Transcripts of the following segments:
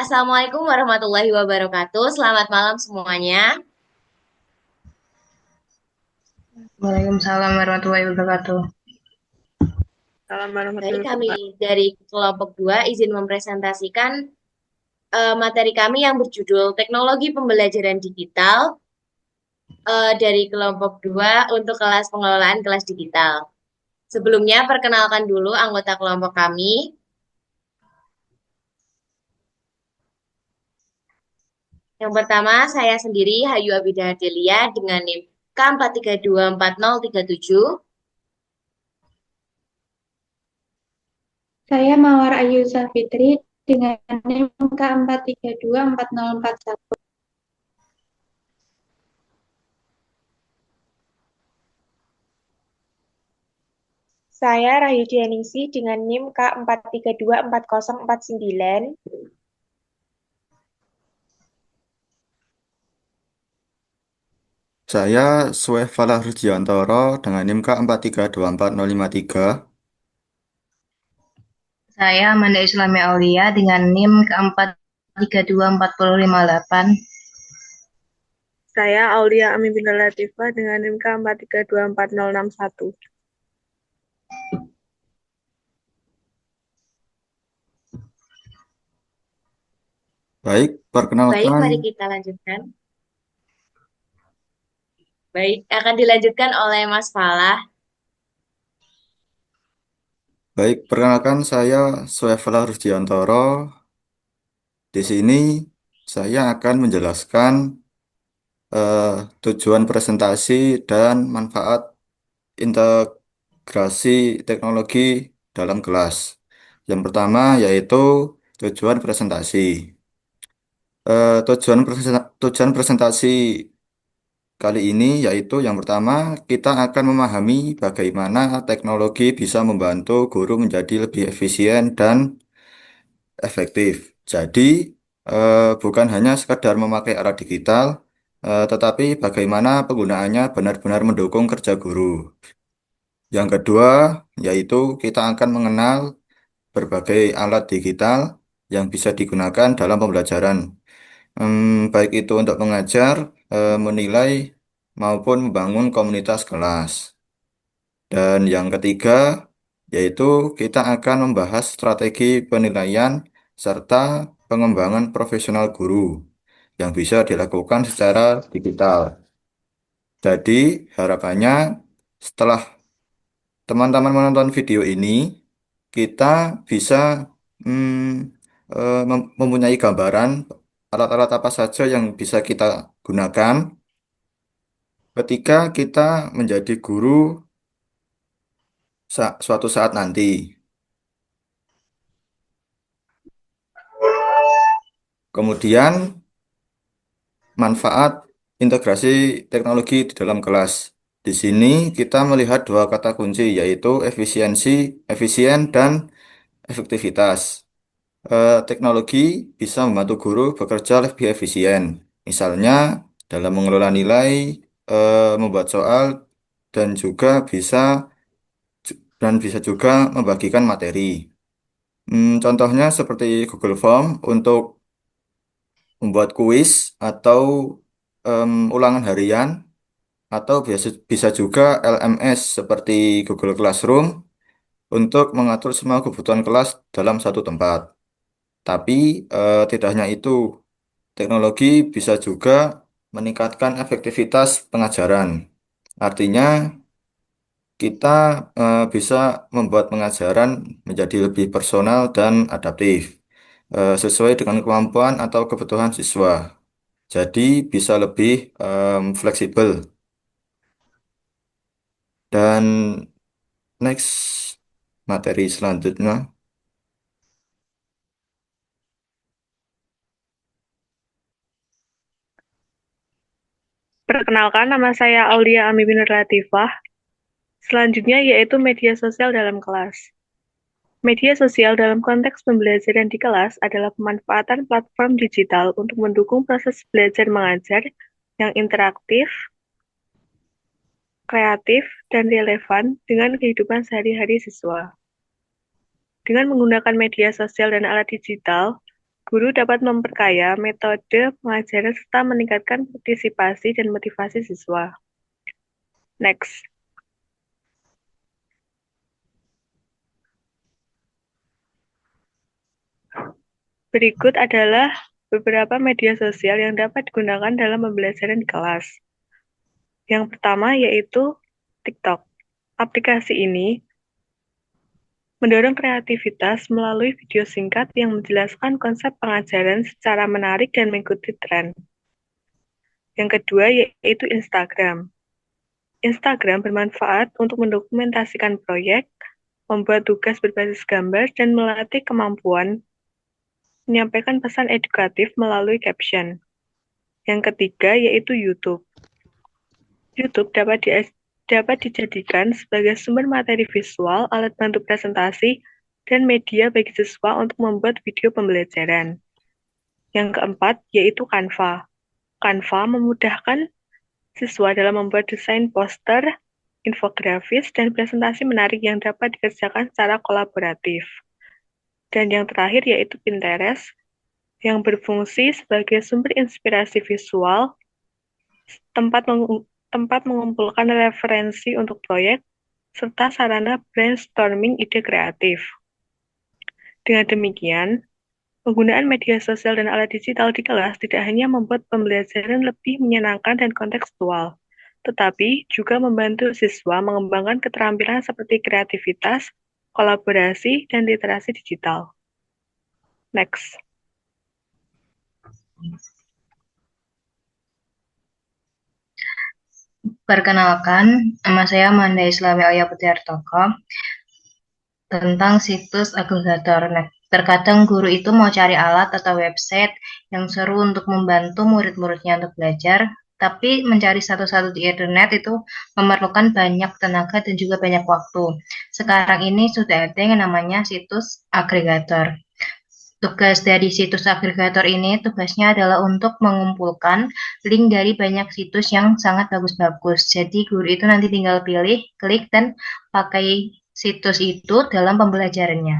Assalamualaikum warahmatullahi wabarakatuh. Selamat malam semuanya. Waalaikumsalam warahmatullahi wabarakatuh. Salam Baik, warahmatullahi kami wabarakatuh. dari kelompok 2 izin mempresentasikan materi kami yang berjudul Teknologi Pembelajaran Digital dari kelompok 2 untuk kelas pengelolaan kelas digital. Sebelumnya, perkenalkan dulu anggota kelompok kami. Yang pertama, saya sendiri Hayu Abidah Delia dengan NIM K43240037. Saya Mawar Ayu Zafitri dengan NIM K43240041. Saya Rahyudianingsih dengan NIM K43240049. Saya Sueh Falah Rudiantoro dengan NIM K43240053. Saya Amanda Islami Aulia dengan NIM ke-432458. Saya Aulia Ami Binta Latifah dengan NIM K43246061. Baik, Baik, perkenalkan. mari kita lanjutkan. Baik, akan dilanjutkan oleh Mas Falah. Baik, perkenalkan saya Sueh Falah Rudiantoro. Di sini saya akan menjelaskan eh, tujuan presentasi dan manfaat integrasi teknologi dalam kelas. Yang pertama yaitu tujuan presentasi. Tujuan presentasi kali ini yaitu yang pertama, kita akan memahami bagaimana teknologi bisa membantu guru menjadi lebih efisien dan efektif. Jadi, bukan hanya sekedar memakai alat digital, tetapi bagaimana penggunaannya benar-benar mendukung kerja guru. Yang kedua, yaitu kita akan mengenal berbagai alat digital yang bisa digunakan dalam pembelajaran. Baik itu untuk mengajar, menilai, maupun membangun komunitas kelas. Dan yang ketiga, yaitu kita akan membahas strategi penilaian serta pengembangan profesional guru yang bisa dilakukan secara digital. Jadi, harapannya setelah teman-teman menonton video ini, kita bisa mempunyai gambaran alat-alat apa saja yang bisa kita gunakan ketika kita menjadi guru suatu saat nanti. Kemudian, manfaat integrasi teknologi di dalam kelas. Di sini kita melihat dua kata kunci, yaitu efisiensi, efisien, dan efektivitas. Teknologi bisa membantu guru bekerja lebih efisien. Misalnya, dalam mengelola nilai, membuat soal, dan juga bisa juga membagikan materi. Contohnya seperti Google Form untuk membuat kuis atau ulangan harian, atau bisa juga LMS seperti Google Classroom untuk mengatur semua kebutuhan kelas dalam satu tempat. Tapi tidak hanya itu, teknologi bisa juga meningkatkan efektivitas pengajaran. Artinya, kita bisa membuat pengajaran menjadi lebih personal dan adaptif, sesuai dengan kemampuan atau kebutuhan siswa. Jadi, bisa lebih fleksibel. Dan next materi selanjutnya. Perkenalkan, nama saya Aulia Ami Binta Latifah. Selanjutnya yaitu media sosial dalam kelas. Media sosial dalam konteks pembelajaran di kelas adalah pemanfaatan platform digital untuk mendukung proses belajar mengajar yang interaktif, kreatif, dan relevan dengan kehidupan sehari-hari siswa. Dengan menggunakan media sosial dan alat digital, Guru dapat memperkaya metode pengajaran serta meningkatkan partisipasi dan motivasi siswa. Next. Berikut adalah beberapa media sosial yang dapat digunakan dalam pembelajaran di kelas. Yang pertama yaitu TikTok. Aplikasi ini mendorong kreativitas melalui video singkat yang menjelaskan konsep pengajaran secara menarik dan mengikuti tren. Yang kedua yaitu Instagram. Instagram bermanfaat untuk mendokumentasikan proyek, membuat tugas berbasis gambar, dan melatih kemampuan menyampaikan pesan edukatif melalui caption. Yang ketiga yaitu YouTube. YouTube dapat dijadikan sebagai sumber materi visual, alat bantu presentasi, dan media bagi siswa untuk membuat video pembelajaran. Yang keempat yaitu Canva. Canva memudahkan siswa dalam membuat desain poster, infografis, dan presentasi menarik yang dapat dikerjakan secara kolaboratif. Dan yang terakhir yaitu Pinterest, yang berfungsi sebagai sumber inspirasi visual, tempat mengumpulkan referensi untuk proyek, serta sarana brainstorming ide kreatif. Dengan demikian, penggunaan media sosial dan alat digital di kelas tidak hanya membuat pembelajaran lebih menyenangkan dan kontekstual, tetapi juga membantu siswa mengembangkan keterampilan seperti kreativitas, kolaborasi, dan literasi digital. Next. Perkenalkan, nama saya Manda Islami Aulia Putiartoko tentang situs agregator. Nah, terkadang guru itu mau cari alat atau website yang seru untuk membantu murid-muridnya untuk belajar, tapi mencari satu-satu di internet itu memerlukan banyak tenaga dan juga banyak waktu. Sekarang ini sudah ada yang namanya situs agregator. Tugas dari situs agregator ini tugasnya adalah untuk mengumpulkan link dari banyak situs yang sangat bagus-bagus. Jadi guru itu nanti tinggal pilih, klik, dan pakai situs itu dalam pembelajarannya.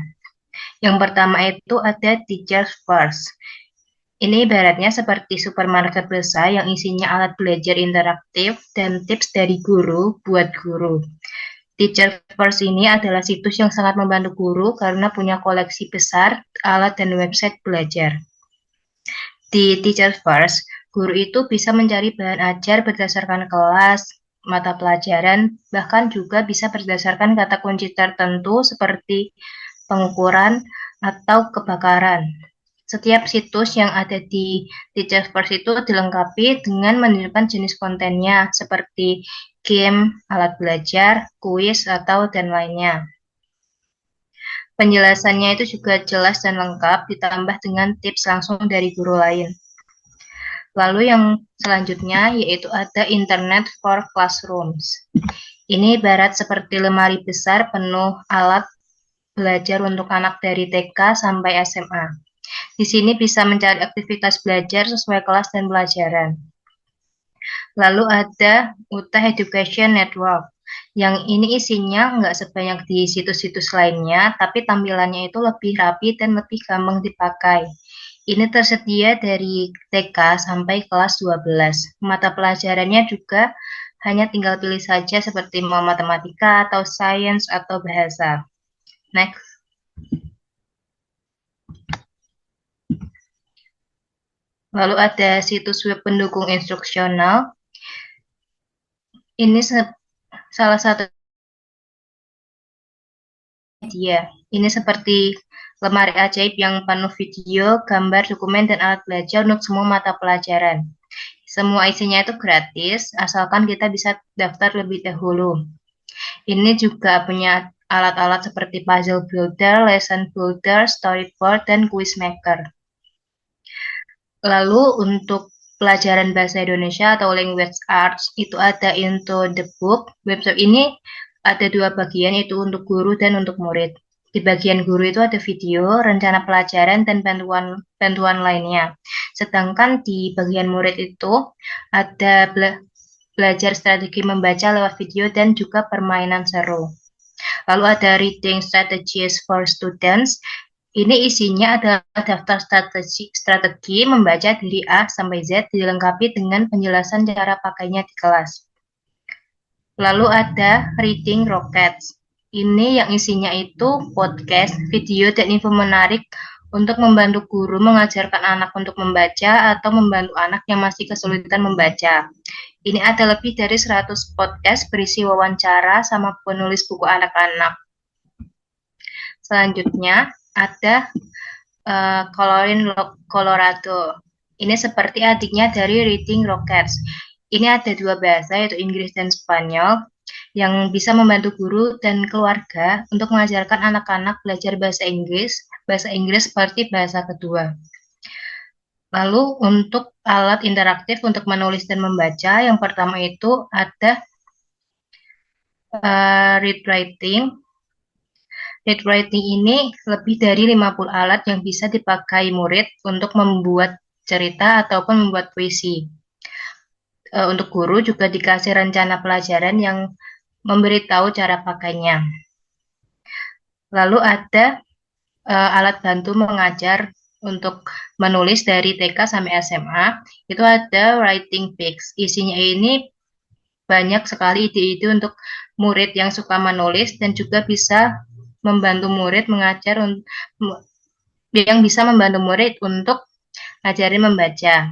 Yang pertama itu ada Teachers First. Ini ibaratnya seperti supermarket besar yang isinya alat belajar interaktif dan tips dari guru buat guru. Teacher First ini adalah situs yang sangat membantu guru karena punya koleksi besar alat dan website belajar. Di Teacher First, guru itu bisa mencari bahan ajar berdasarkan kelas, mata pelajaran, bahkan juga bisa berdasarkan kata kunci tertentu seperti pengukuran atau kebakaran. Setiap situs yang ada di Teacher First itu dilengkapi dengan menunjukkan jenis kontennya seperti game, alat belajar, kuis, atau dan lainnya. Penjelasannya itu juga jelas dan lengkap, ditambah dengan tips langsung dari guru lain. Lalu yang selanjutnya yaitu ada Internet for Classrooms. Ini ibarat seperti lemari besar penuh alat belajar untuk anak dari TK sampai SMA. Di sini bisa mencari aktivitas belajar sesuai kelas dan pelajaran. Lalu ada UTH Education Network, yang ini isinya nggak sebanyak di situs-situs lainnya, tapi tampilannya itu lebih rapi dan lebih gampang dipakai. Ini tersedia dari TK sampai kelas 12. Mata pelajarannya juga hanya tinggal pilih saja seperti mau matematika atau sains atau bahasa. Next. Lalu ada situs web pendukung instruksional. Ini salah satu media. Ini seperti lemari ajaib yang penuh video, gambar, dokumen, dan alat belajar untuk semua mata pelajaran. Semua isinya itu gratis, asalkan kita bisa daftar lebih dahulu. Ini juga punya alat-alat seperti puzzle builder, lesson builder, storyboard, dan quiz maker. Lalu untuk pelajaran bahasa Indonesia atau language arts itu ada Into the Book. Website ini ada dua bagian, yaitu untuk guru dan untuk murid. Di bagian guru itu ada video, rencana pelajaran, dan bantuan lainnya. Sedangkan di bagian murid itu ada belajar strategi membaca lewat video dan juga permainan seru. Lalu ada Reading Strategies for Students. Ini isinya adalah daftar strategi membaca dari A sampai Z dilengkapi dengan penjelasan cara pakainya di kelas. Lalu ada Reading Rockets. Ini yang isinya itu podcast, video, dan info menarik untuk membantu guru mengajarkan anak untuk membaca atau membantu anak yang masih kesulitan membaca. Ini ada lebih dari 100 podcast berisi wawancara sama penulis buku anak-anak. Selanjutnya ada Colorin Colorado. Ini seperti adiknya dari Reading Rockets. Ini ada dua bahasa, yaitu Inggris dan Spanyol, yang bisa membantu guru dan keluarga untuk mengajarkan anak-anak belajar bahasa Inggris seperti bahasa kedua. Lalu untuk alat interaktif untuk menulis dan membaca, yang pertama itu ada Read Writing. Read Writing ini lebih dari 50 alat yang bisa dipakai murid untuk membuat cerita ataupun membuat puisi. Untuk guru juga dikasih rencana pelajaran yang memberitahu cara pakainya. Lalu ada alat bantu mengajar untuk menulis dari TK sampai SMA. Itu ada Writing Picks. Isinya ini banyak sekali ide-ide untuk murid yang suka menulis dan juga bisa membantu murid mengajar yang bisa membantu murid untuk ngajarin membaca.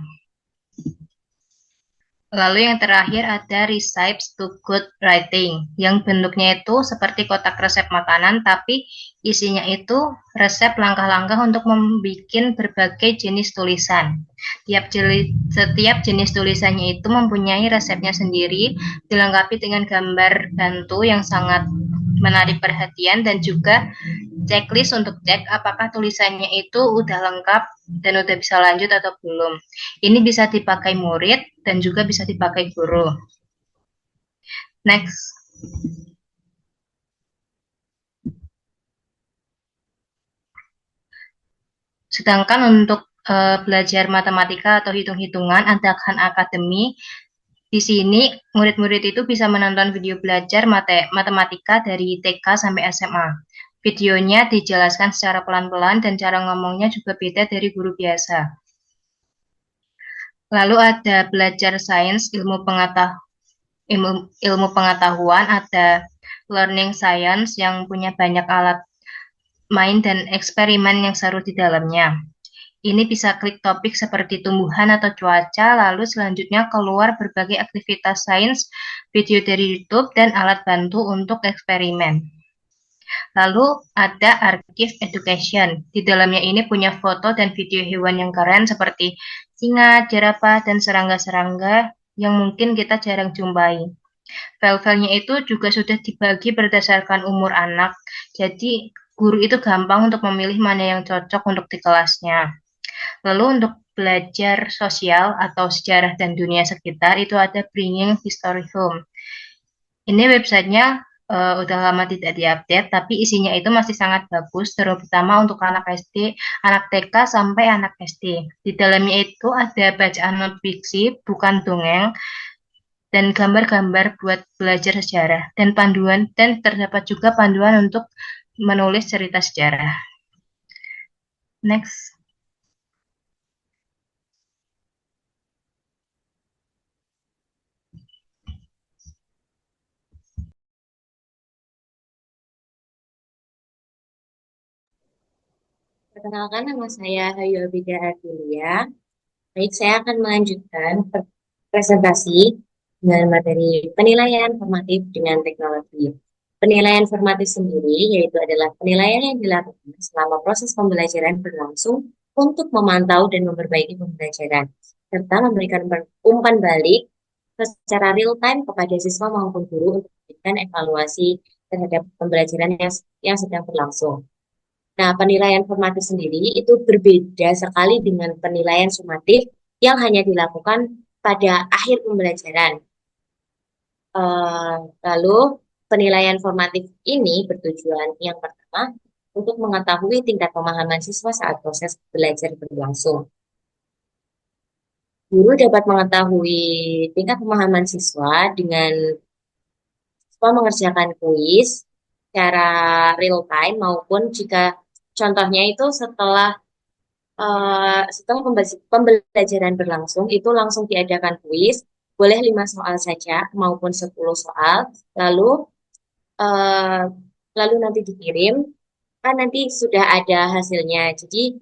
Lalu yang terakhir ada Recipes to Good Writing, yang bentuknya itu seperti kotak resep makanan, tapi isinya itu resep langkah-langkah untuk membuat berbagai jenis tulisan. Setiap jenis tulisannya itu mempunyai resepnya sendiri, dilengkapi dengan gambar bantu yang sangat menarik perhatian dan juga checklist untuk cek apakah tulisannya itu udah lengkap dan udah bisa lanjut atau belum. Ini bisa dipakai murid dan juga bisa dipakai guru. Next. Sedangkan untuk belajar matematika atau hitung-hitungan ada Khan Academy. Di sini murid-murid itu bisa menonton video belajar matematika dari TK sampai SMA. Videonya dijelaskan secara pelan-pelan dan cara ngomongnya juga beda dari guru biasa. Lalu ada belajar sains, ilmu pengetahuan, ada learning science yang punya banyak alat main dan eksperimen yang seru di dalamnya. Ini bisa klik topik seperti tumbuhan atau cuaca, lalu selanjutnya keluar berbagai aktivitas sains, video dari YouTube, dan alat bantu untuk eksperimen. Lalu ada Archive Education. Di dalamnya ini punya foto dan video hewan yang keren seperti singa, jerapah, dan serangga-serangga yang mungkin kita jarang jumpai. File-filenya itu juga sudah dibagi berdasarkan umur anak, jadi guru itu gampang untuk memilih mana yang cocok untuk di kelasnya. Lalu untuk belajar sosial atau sejarah dan dunia sekitar itu ada Bringing History Home. Ini websitenya udah lama tidak diupdate, tapi isinya itu masih sangat bagus, terutama untuk anak SD, anak TK sampai anak SD. Di dalamnya itu ada bacaan non fiksi, bukan dongeng, dan gambar-gambar buat belajar sejarah dan panduan, dan terdapat juga panduan untuk menulis cerita sejarah. Next. Perkenalkan, nama saya Hayu Abida Ardilia. Baik, saya akan melanjutkan presentasi dengan materi penilaian formatif dengan teknologi. Penilaian formatif sendiri yaitu adalah penilaian yang dilakukan selama proses pembelajaran berlangsung untuk memantau dan memperbaiki pembelajaran, serta memberikan umpan balik secara real time kepada siswa maupun guru untuk memberikan evaluasi terhadap pembelajaran yang sedang berlangsung. Nah, penilaian formatif sendiri itu berbeda sekali dengan penilaian sumatif yang hanya dilakukan pada akhir pembelajaran. Lalu, penilaian formatif ini bertujuan yang pertama untuk mengetahui tingkat pemahaman siswa saat proses belajar berlangsung. Guru dapat mengetahui tingkat pemahaman siswa dengan siswa mengerjakan kuis secara real time maupun jika contohnya itu setelah pembelajaran berlangsung, itu langsung diadakan kuis, boleh 5 soal saja maupun 10 soal, lalu eh, lalu nanti dikirim, kan nanti sudah ada hasilnya. Jadi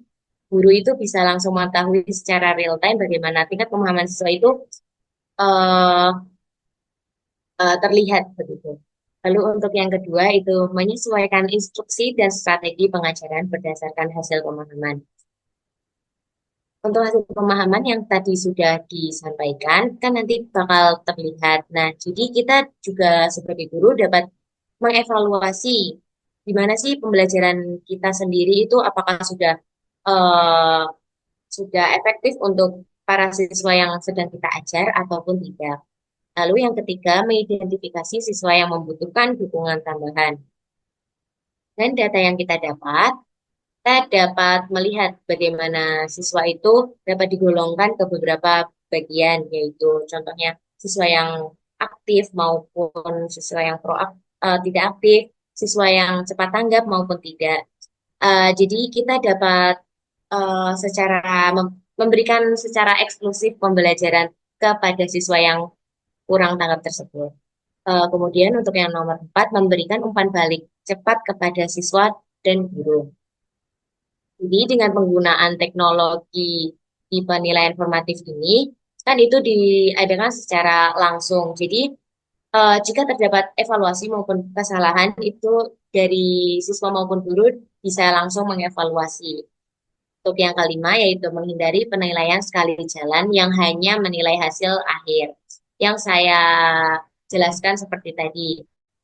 guru itu bisa langsung mengetahui secara real time bagaimana tingkat pemahaman siswa itu eh, terlihat begitu. Lalu untuk yang kedua itu menyesuaikan instruksi dan strategi pengajaran berdasarkan hasil pemahaman. Untuk hasil pemahaman yang tadi sudah disampaikan, kan nanti bakal terlihat. Nah, jadi kita juga sebagai guru dapat mengevaluasi gimana sih pembelajaran kita sendiri itu apakah eh, sudah efektif untuk para siswa yang sedang kita ajar ataupun tidak. Lalu yang ketiga, mengidentifikasi siswa yang membutuhkan dukungan tambahan. Dan data yang kita dapat melihat bagaimana siswa itu dapat digolongkan ke beberapa bagian, yaitu contohnya siswa yang aktif maupun siswa yang tidak aktif, siswa yang cepat tanggap maupun tidak. Jadi kita dapat memberikan secara eksklusif pembelajaran kepada siswa yang kurang tanggap tersebut. Kemudian untuk yang nomor 4, memberikan umpan balik cepat kepada siswa dan guru. Jadi dengan penggunaan teknologi di penilaian formatif ini, kan itu diadakan secara langsung. Jadi jika terdapat evaluasi maupun kesalahan, itu dari siswa maupun guru bisa langsung mengevaluasi. Untuk yang kelima, yaitu menghindari penilaian sekali jalan yang hanya menilai hasil akhir. Yang saya jelaskan seperti tadi,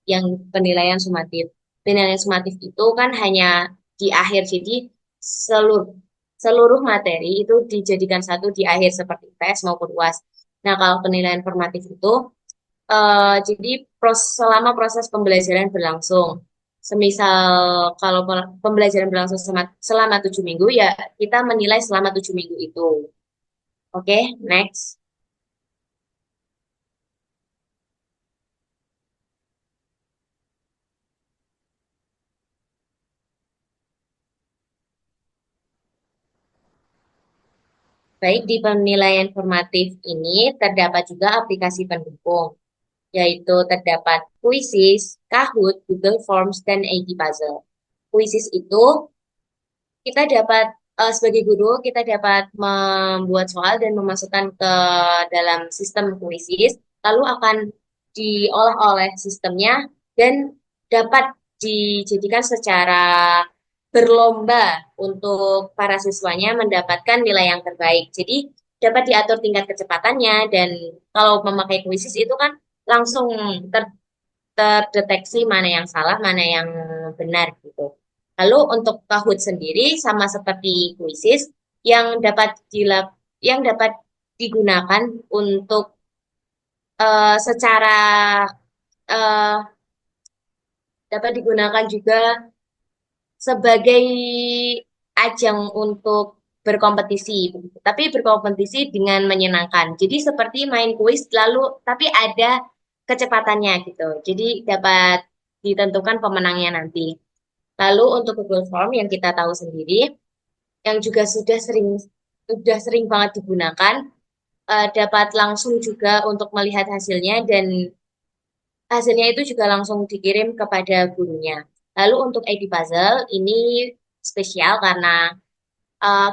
yang penilaian sumatif. Penilaian sumatif itu kan hanya di akhir, jadi seluruh seluruh materi itu dijadikan satu di akhir seperti tes maupun UAS. Nah, kalau penilaian formatif itu jadi selama proses pembelajaran berlangsung. Semisal kalau pembelajaran berlangsung selama 7 minggu, ya kita menilai selama 7 minggu itu. Oke, next. Baik, di penilaian formatif ini terdapat juga aplikasi pendukung, yaitu terdapat Quizzes, Kahoot, Google Forms, dan ID Puzzle. Quizzes itu kita dapat sebagai guru kita dapat membuat soal dan memasukkan ke dalam sistem Quizzes, lalu akan diolah oleh sistemnya dan dapat dijadikan secara berlomba untuk para siswanya mendapatkan nilai yang terbaik. Jadi dapat diatur tingkat kecepatannya, dan kalau memakai Quizzes itu kan langsung terdeteksi mana yang salah, mana yang benar gitu. Lalu untuk Kahoot sendiri sama seperti Quizzes yang yang dapat digunakan untuk secara eh, dapat digunakan juga sebagai ajang untuk berkompetisi, tapi berkompetisi dengan menyenangkan. Jadi seperti main kuis lalu tapi ada kecepatannya gitu. Jadi dapat ditentukan pemenangnya nanti. Lalu untuk Google Form yang kita tahu sendiri, yang juga sudah sering banget digunakan, dapat langsung juga untuk melihat hasilnya, dan hasilnya itu juga langsung dikirim kepada gurunya. Lalu untuk ID Puzzle ini spesial karena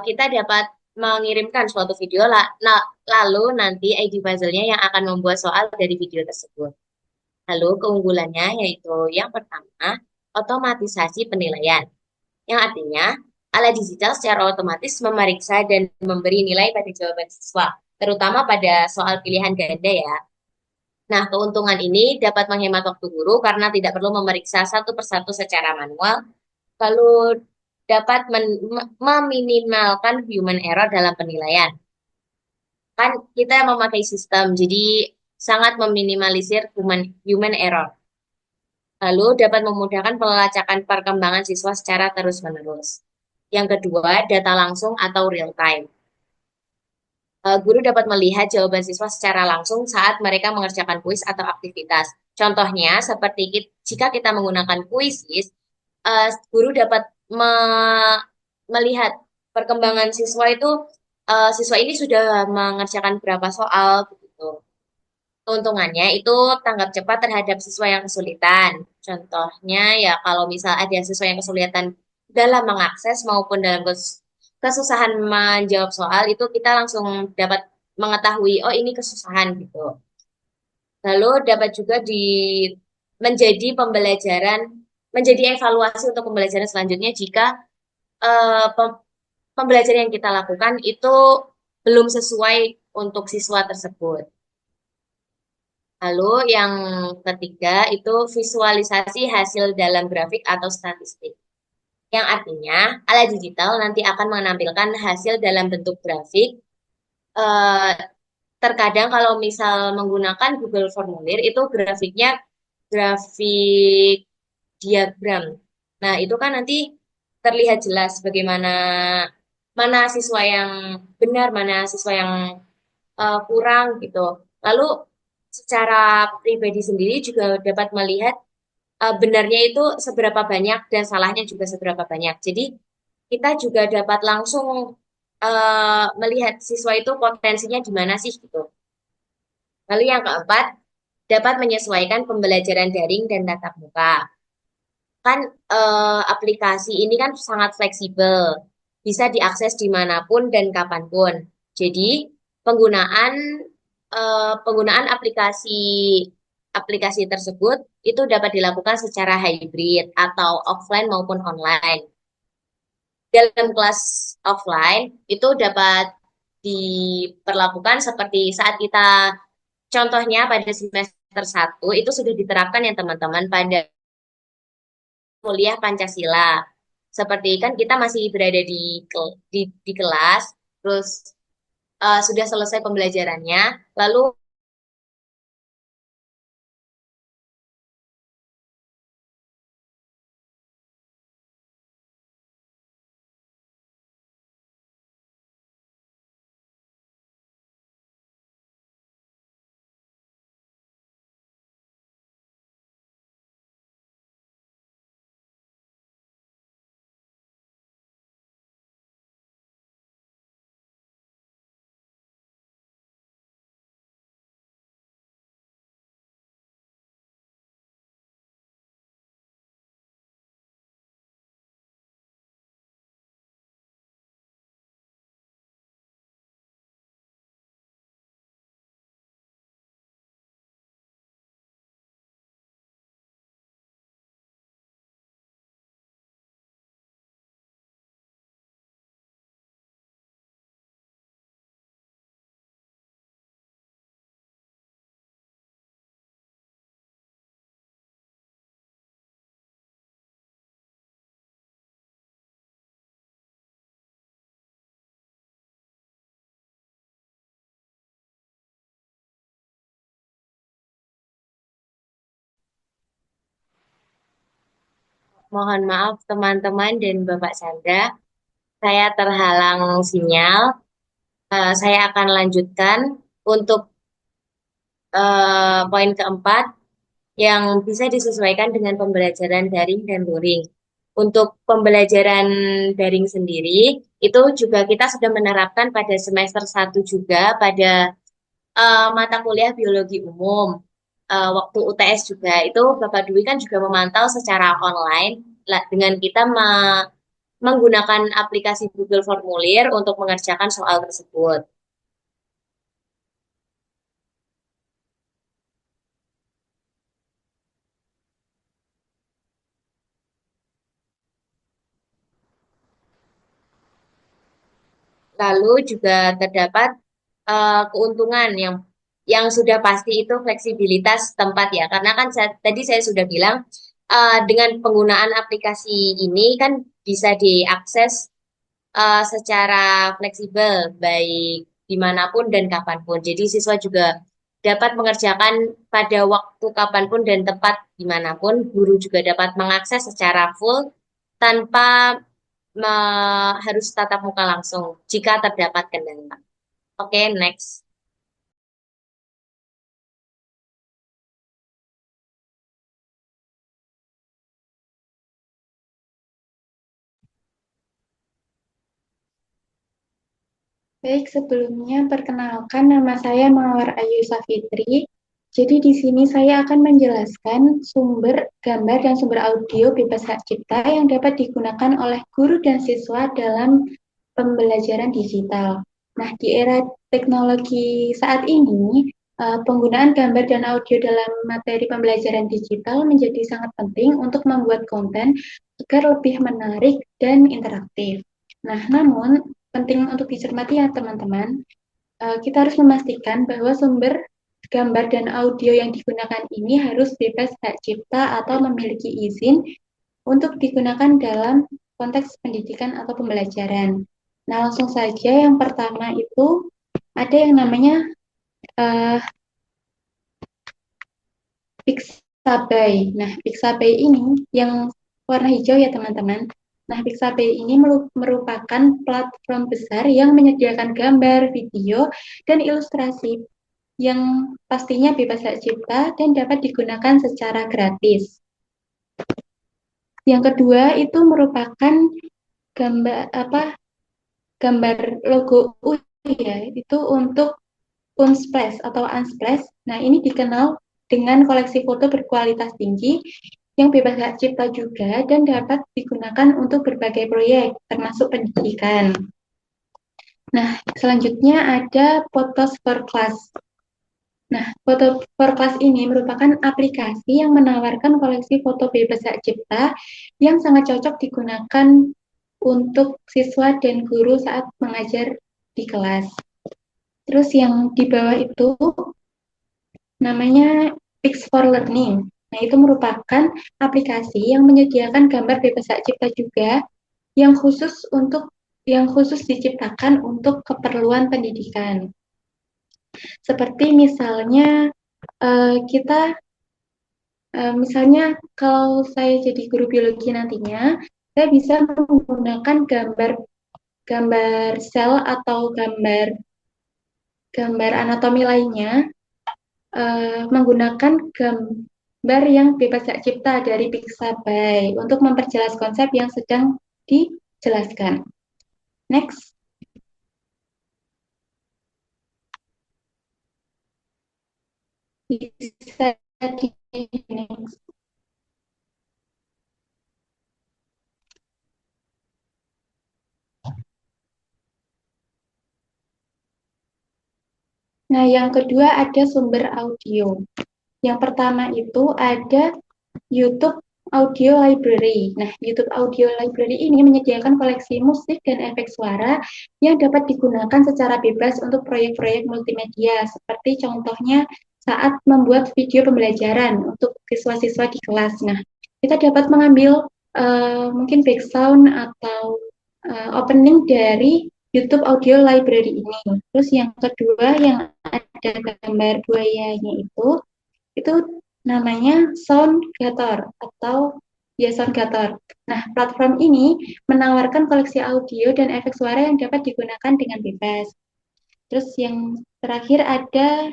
kita dapat mengirimkan suatu video lalu nanti ID puzzle-nya yang akan membuat soal dari video tersebut. Lalu keunggulannya yaitu yang pertama, otomatisasi penilaian. Yang artinya, alat digital secara otomatis memeriksa dan memberi nilai pada jawaban siswa, terutama pada soal pilihan ganda ya. Nah, keuntungan ini dapat menghemat waktu guru karena tidak perlu memeriksa satu persatu secara manual, lalu dapat meminimalkan human error dalam penilaian. Kan kita memakai sistem, jadi sangat meminimalisir human error. Lalu dapat memudahkan pelacakan perkembangan siswa secara terus-menerus. Yang kedua, data langsung atau real time. Guru dapat melihat jawaban siswa secara langsung saat mereka mengerjakan kuis atau aktivitas. Contohnya, seperti jika kita menggunakan Quizzes, guru dapat me- melihat perkembangan siswa itu, siswa ini sudah mengerjakan berapa soal begitu. Keuntungannya itu tanggap cepat terhadap siswa yang kesulitan. Contohnya ya kalau misal ada siswa yang kesulitan dalam mengakses maupun dalam kesusahan menjawab soal itu kita langsung dapat mengetahui oh ini kesusahan gitu. Lalu dapat juga menjadi pembelajaran, menjadi evaluasi untuk pembelajaran selanjutnya jika pembelajaran yang kita lakukan itu belum sesuai untuk siswa tersebut. Lalu yang ketiga itu visualisasi hasil dalam grafik atau statistik. Yang artinya alat digital nanti akan menampilkan hasil dalam bentuk grafik. Eh, Terkadang kalau misal menggunakan Google Formulir itu grafiknya grafik diagram. Nah, itu kan nanti terlihat jelas bagaimana mana siswa yang benar, mana siswa yang kurang gitu. Lalu secara pribadi sendiri juga dapat melihat benarnya itu seberapa banyak dan salahnya juga seberapa banyak. Jadi kita juga dapat langsung melihat siswa itu potensinya di mana sih gitu. Lalu yang keempat, dapat menyesuaikan pembelajaran daring dan tatap muka. Kan aplikasi ini kan sangat fleksibel, bisa diakses dimanapun dan kapanpun. Jadi penggunaan penggunaan aplikasi tersebut itu dapat dilakukan secara hybrid atau offline maupun online. Dalam kelas offline itu dapat diperlakukan seperti saat kita contohnya pada semester 1 itu sudah diterapkan ya teman-teman pada kuliah Pancasila. Seperti kan kita masih berada di kelas, terus sudah selesai pembelajarannya, lalu mohon maaf teman-teman dan Bapak Chandra, saya terhalang sinyal. Saya akan lanjutkan untuk poin keempat yang bisa disesuaikan dengan pembelajaran daring dan luring. Untuk pembelajaran daring sendiri, itu juga kita sudah menerapkan pada semester 1 juga pada mata kuliah biologi umum. Waktu UTS juga, itu Bapak Dwi kan juga memantau secara online dengan kita menggunakan aplikasi Google Formulir untuk mengerjakan soal tersebut. Lalu juga terdapat keuntungan yang sudah pasti itu fleksibilitas tempat ya. Karena kan tadi saya sudah bilang dengan penggunaan aplikasi ini kan bisa diakses secara fleksibel baik dimanapun dan kapanpun. Jadi siswa juga dapat mengerjakan pada waktu kapanpun dan tempat dimanapun. Guru juga dapat mengakses secara full tanpa harus tatap muka langsung jika terdapat kendala. Oke, next. Baik, sebelumnya perkenalkan nama saya Mawar Ayu Safitri. Jadi di sini saya akan menjelaskan sumber gambar dan sumber audio bebas hak cipta yang dapat digunakan oleh guru dan siswa dalam pembelajaran digital. Nah, di era teknologi saat ini, penggunaan gambar dan audio dalam materi pembelajaran digital menjadi sangat penting untuk membuat konten agar lebih menarik dan interaktif. Nah, namun penting untuk dicermati ya teman-teman, kita harus memastikan bahwa sumber gambar dan audio yang digunakan ini harus bebas hak cipta atau memiliki izin untuk digunakan dalam konteks pendidikan atau pembelajaran. Nah, langsung saja yang pertama itu ada yang namanya uh, Pixabay. Nah, Pixabay ini yang warna hijau ya teman-teman. Nah, Pixabay ini merupakan platform besar yang menyediakan gambar, video, dan ilustrasi yang pastinya bebas hak cipta dan dapat digunakan secara gratis. Yang kedua itu merupakan gambar logo ya, itu untuk Unsplash atau Unsplash. Nah, ini dikenal dengan koleksi foto berkualitas tinggi yang bebas hak cipta juga dan dapat digunakan untuk berbagai proyek, termasuk pendidikan. Nah, selanjutnya ada Photos for Class. Nah, Photo for Class ini merupakan aplikasi yang menawarkan koleksi foto bebas hak cipta yang sangat cocok digunakan untuk siswa dan guru saat mengajar di kelas. Terus yang di bawah itu namanya Pix for Learning. Nah, itu merupakan aplikasi yang menyediakan gambar bebas hak cipta juga yang khusus diciptakan untuk keperluan pendidikan. Seperti misalnya misalnya kalau saya jadi guru biologi nantinya, saya bisa menggunakan gambar sel atau gambar anatomi lainnya menggunakan gambar yang bebas hak cipta dari Pixabay untuk memperjelas konsep yang sedang dijelaskan. Next. Bisa di next. Nah, yang kedua ada sumber audio. Yang pertama itu ada YouTube Audio Library. Nah, YouTube Audio Library ini menyediakan koleksi musik dan efek suara yang dapat digunakan secara bebas untuk proyek-proyek multimedia, seperti contohnya saat membuat video pembelajaran untuk siswa-siswa di kelas. Nah, kita dapat mengambil mungkin background atau opening dari YouTube Audio Library ini. Terus yang kedua yang ada gambar buayanya itu namanya Soundgator atau ya Soundgator. Nah, platform ini menawarkan koleksi audio dan efek suara yang dapat digunakan dengan bebas. Terus yang terakhir ada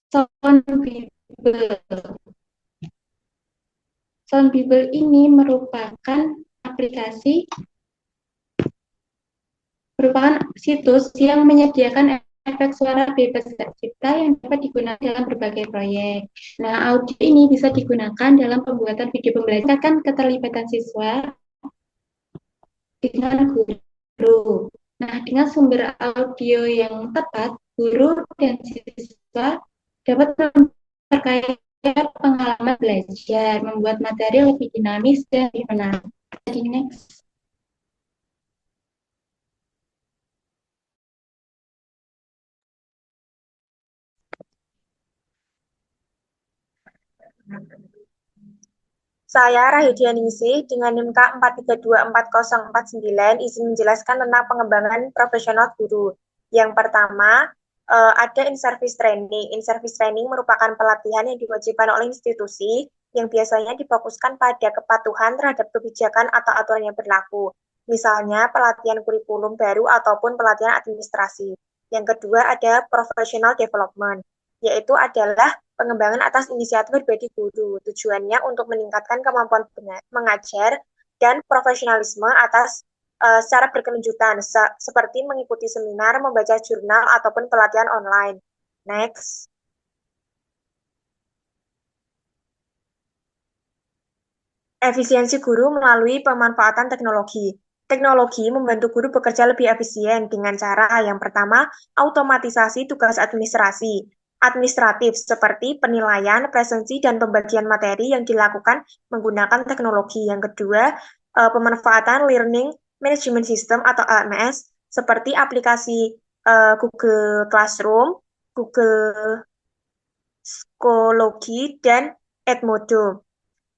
Soundbible. Soundbible ini merupakan situs yang menyediakan efek suara bebas hak cipta yang dapat digunakan dalam berbagai proyek. Nah, audio ini bisa digunakan dalam pembuatan video pembelajaran keterlibatan siswa dengan guru. Nah, dengan sumber audio yang tepat, guru dan siswa dapat memperkaya pengalaman belajar, membuat materi lebih dinamis dan lebih menarik. Jadi next. Saya Rahidianingsih dengan NIM K43240409 izin menjelaskan tentang pengembangan profesional guru. Yang pertama, ada in-service training. In-service training merupakan pelatihan yang diwajibkan oleh institusi yang biasanya difokuskan pada kepatuhan terhadap kebijakan atau aturan yang berlaku. Misalnya pelatihan kurikulum baru ataupun pelatihan administrasi. Yang kedua ada professional development, yaitu adalah pengembangan atas inisiatif pribadi guru. Tujuannya untuk meningkatkan kemampuan mengajar dan profesionalisme atas secara berkelanjutan, seperti mengikuti seminar, membaca jurnal, ataupun pelatihan online. Next. Efisiensi guru melalui pemanfaatan teknologi. Teknologi membantu guru bekerja lebih efisien dengan cara yang pertama, automatisasi tugas administratif seperti penilaian, presensi, dan pembagian materi yang dilakukan menggunakan teknologi. Yang kedua, pemanfaatan learning management system atau LMS seperti aplikasi Google Classroom, Google Schoology, dan Edmodo.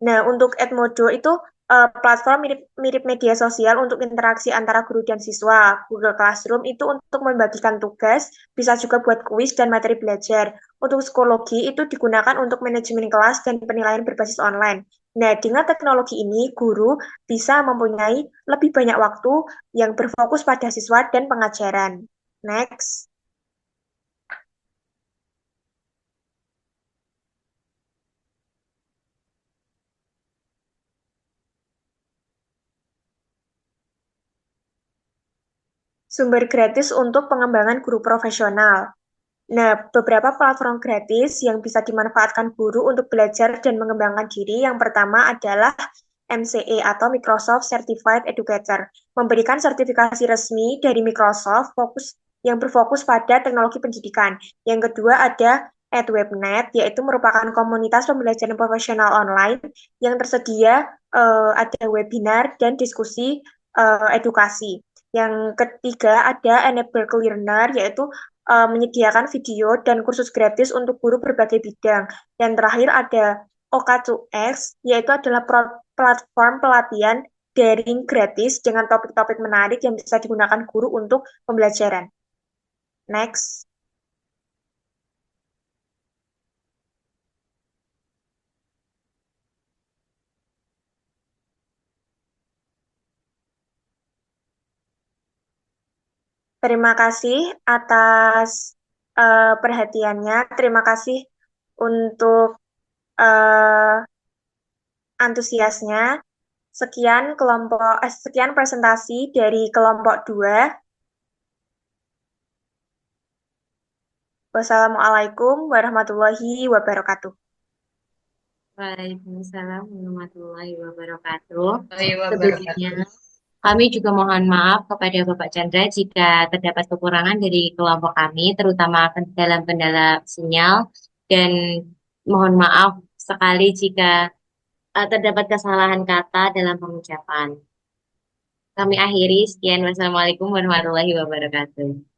Nah, untuk Edmodo itu platform mirip media sosial untuk interaksi antara guru dan siswa. Google Classroom itu untuk membagikan tugas, bisa juga buat kuis dan materi belajar. Untuk psikologi itu digunakan untuk manajemen kelas dan penilaian berbasis online. Nah, dengan teknologi ini, guru bisa mempunyai lebih banyak waktu yang berfokus pada siswa dan pengajaran. Next. Sumber gratis untuk pengembangan guru profesional. Nah, beberapa platform gratis yang bisa dimanfaatkan guru untuk belajar dan mengembangkan diri. Yang pertama adalah MCE atau Microsoft Certified Educator, memberikan sertifikasi resmi dari Microsoft yang berfokus pada teknologi pendidikan. Yang kedua ada EdWebNet, yaitu merupakan komunitas pembelajaran profesional online yang tersedia ada webinar dan diskusi edukasi. Yang ketiga ada Enable Learner, yaitu menyediakan video dan kursus gratis untuk guru berbagai bidang. Dan terakhir ada OK2X, yaitu adalah platform pelatihan daring gratis dengan topik-topik menarik yang bisa digunakan guru untuk pembelajaran. Next. Terima kasih atas perhatiannya. Terima kasih untuk antusiasnya. Sekian presentasi dari kelompok 2. Wassalamualaikum warahmatullahi wabarakatuh. Waalaikumsalam warahmatullahi wabarakatuh. Wabarakatuh. Sebelumnya, kami juga mohon maaf kepada Bapak Chandra jika terdapat kekurangan dari kelompok kami, terutama dalam kendala sinyal, dan mohon maaf sekali jika terdapat kesalahan kata dalam pengucapan. Kami akhiri, sekian, wassalamualaikum warahmatullahi wabarakatuh.